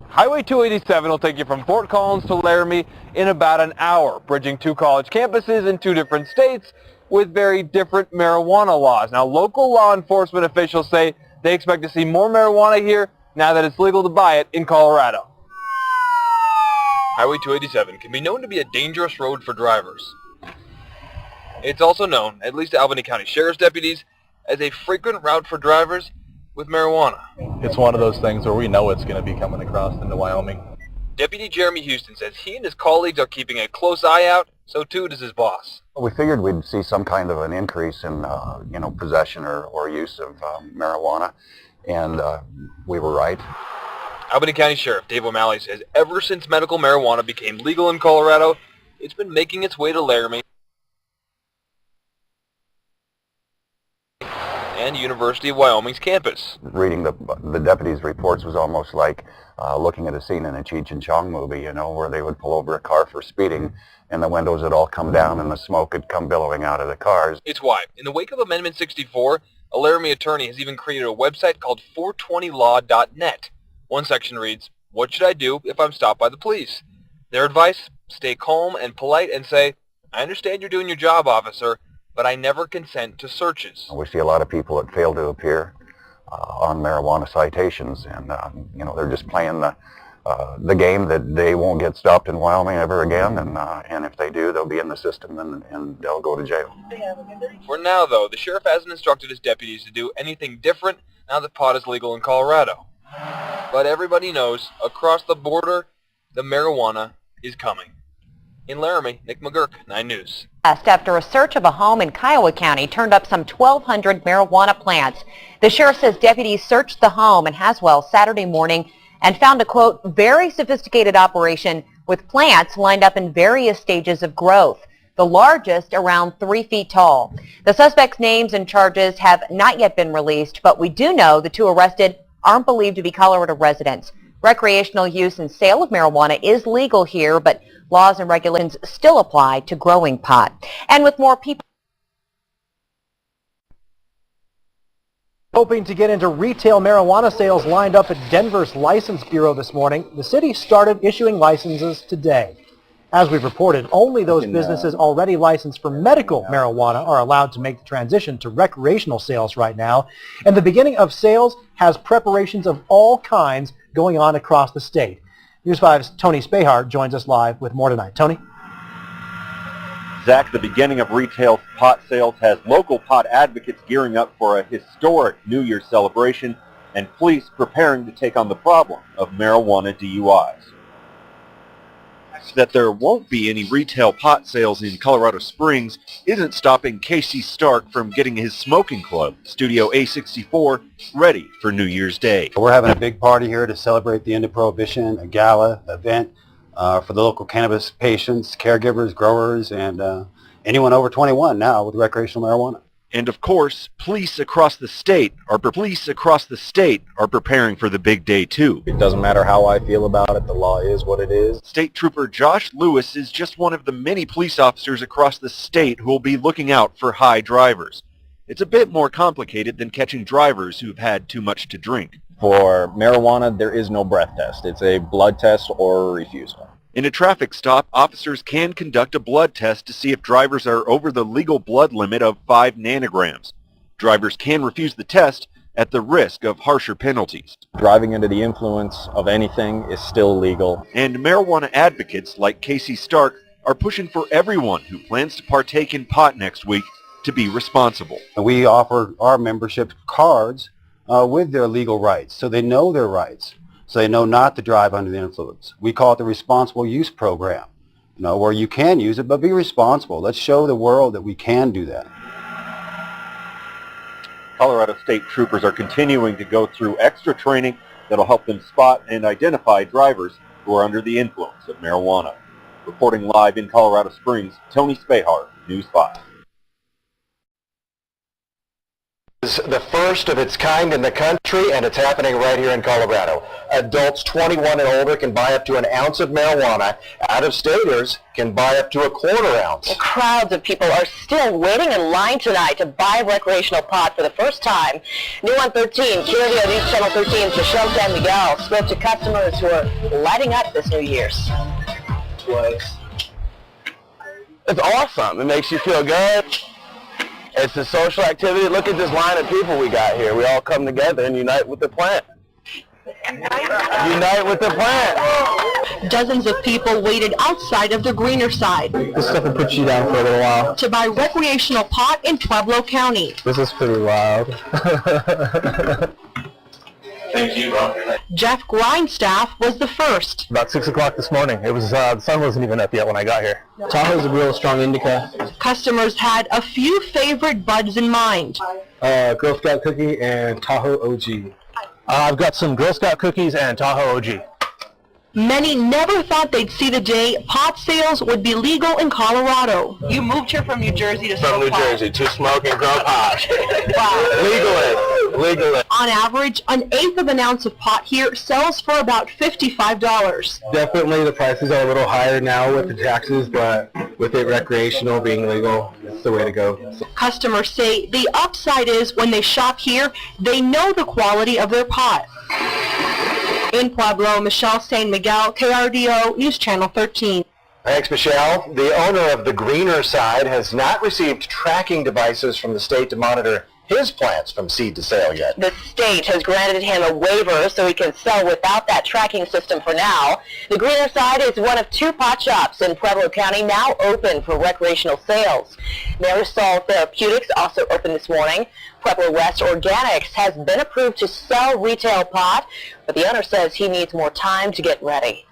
Highway 287 will take you from Fort Collins to Laramie in about an hour, bridging two college campuses in two different states with very different marijuana laws. Now, local law enforcement officials say they expect to see more marijuana here now that it's legal to buy it in Colorado. Highway 287 can be known to be a dangerous road for drivers. It's also known, at least to Albany County Sheriff's deputies, as a frequent route for drivers with marijuana. It's one of those things where we know it's going to be coming across into Wyoming. Deputy Jeremy Houston says he and his colleagues are keeping a close eye out, so too does his boss. We figured we'd see some kind of an increase in, possession or use of marijuana, and we were right. Albany County Sheriff Dave O'Malley says ever since medical marijuana became legal in Colorado, it's been making its way to Laramie and University of Wyoming's campus. Reading the deputies' reports was almost like looking at a scene in a Cheech and Chong movie, where they would pull over a car for speeding and the windows would all come down and the smoke would come billowing out of the cars. It's why, in the wake of Amendment 64, a Laramie attorney has even created a website called 420law.net. One section reads, "What should I do if I'm stopped by the police?" Their advice, stay calm and polite and say, "I understand you're doing your job, officer, but I never consent to searches." We see a lot of people that fail to appear on marijuana citations, and they're just playing the game that they won't get stopped in Wyoming ever again, and if they do, they'll be in the system and they'll go to jail. For now, though, the sheriff hasn't instructed his deputies to do anything different now that pot is legal in Colorado. But everybody knows, across the border, the marijuana is coming. In Laramie, Nick McGurk, 9 News. After a search of a home in Kiowa County turned up some 1,200 marijuana plants. The sheriff says deputies searched the home in Haswell Saturday morning and found a, quote, very sophisticated operation with plants lined up in various stages of growth, the largest around 3 feet tall. The suspects' names and charges have not yet been released, but we do know the two arrested aren't believed to be Colorado residents. Recreational use and sale of marijuana is legal here, but laws and regulations still apply to growing pot. And with more people hoping to get into retail marijuana sales lined up at Denver's License Bureau this morning, the city started issuing licenses today. As we've reported, only those businesses already licensed for medical marijuana are allowed to make the transition to recreational sales right now. And the beginning of sales has preparations of all kinds going on across the state. News 5's Tony Spahar joins us live with more tonight. Tony? Zach, the beginning of retail pot sales has local pot advocates gearing up for a historic New Year's celebration and police preparing to take on the problem of marijuana DUIs. That there won't be any retail pot sales in Colorado Springs isn't stopping Casey Stark from getting his smoking club, Studio A64, ready for New Year's Day. We're having a big party here to celebrate the end of Prohibition, a gala event for the local cannabis patients, caregivers, growers, and anyone over 21 now with recreational marijuana. And of course, police across the state are preparing for the big day too. It doesn't matter how I feel about it, the law is what it is. State Trooper Josh Lewis is just one of the many police officers across the state who will be looking out for high drivers. It's a bit more complicated than catching drivers who've had too much to drink. For marijuana, there is no breath test. It's a blood test or refusal. In a traffic stop, officers can conduct a blood test to see if drivers are over the legal blood limit of 5 nanograms. Drivers can refuse the test at the risk of harsher penalties. Driving under the influence of anything is still legal. And marijuana advocates like Casey Stark are pushing for everyone who plans to partake in pot next week to be responsible. We offer our membership cards with their legal rights, so they know their rights. So they know not to drive under the influence. We call it the Responsible Use Program, where you can use it, but be responsible. Let's show the world that we can do that. Colorado State Troopers are continuing to go through extra training that'll help them spot and identify drivers who are under the influence of marijuana. Reporting live in Colorado Springs, Tony Spahar, News 5. Is the first of its kind in the country, and it's happening right here in Colorado. Adults 21 and older can buy up to an ounce of marijuana. Out-of-staters can buy up to a quarter ounce. Crowds of people are still waiting in line tonight to buy recreational pot for the first time. New on 13, Curio News Channel 13's Michelle San Miguel spoke to customers who are lighting up this New Year's. It's awesome. It makes you feel good. It's a social activity. Look at this line of people we got here. We all come together and unite with the plant. Unite with the plant. Dozens of people waited outside of the greener side This stuff will put you down for a little while. to buy recreational pot in Pueblo County. This is pretty wild. Thank you, bro. Jeff Grindstaff was the first. About 6 o'clock this morning. It was the sun wasn't even up yet when I got here. Tahoe's a real strong indica. Customers had a few favorite buds in mind. Girl Scout cookie and Tahoe OG. I've got some Girl Scout cookies and Tahoe OG. Many never thought they'd see the day pot sales would be legal in Colorado. You moved here from New Jersey to smoke From New pot. Jersey to smoke and grow pot. Wow. Legally. On average, an eighth of an ounce of pot here sells for about $55. Definitely the prices are a little higher now with the taxes, but with it recreational being legal, it's the way to go. Customers say the upside is when they shop here, they know the quality of their pot. In Pueblo, Michelle San Miguel, KRDO News Channel 13. Thanks, Michelle. The owner of the greener side has not received tracking devices from the state to monitor his plants from seed to sale yet. The state has granted him a waiver so he can sell without that tracking system for now. The greener side is one of 2 pot shops in Pueblo County now open for recreational sales. Marisol Therapeutics also opened this morning. Pueblo West Organics has been approved to sell retail pot, but the owner says he needs more time to get ready.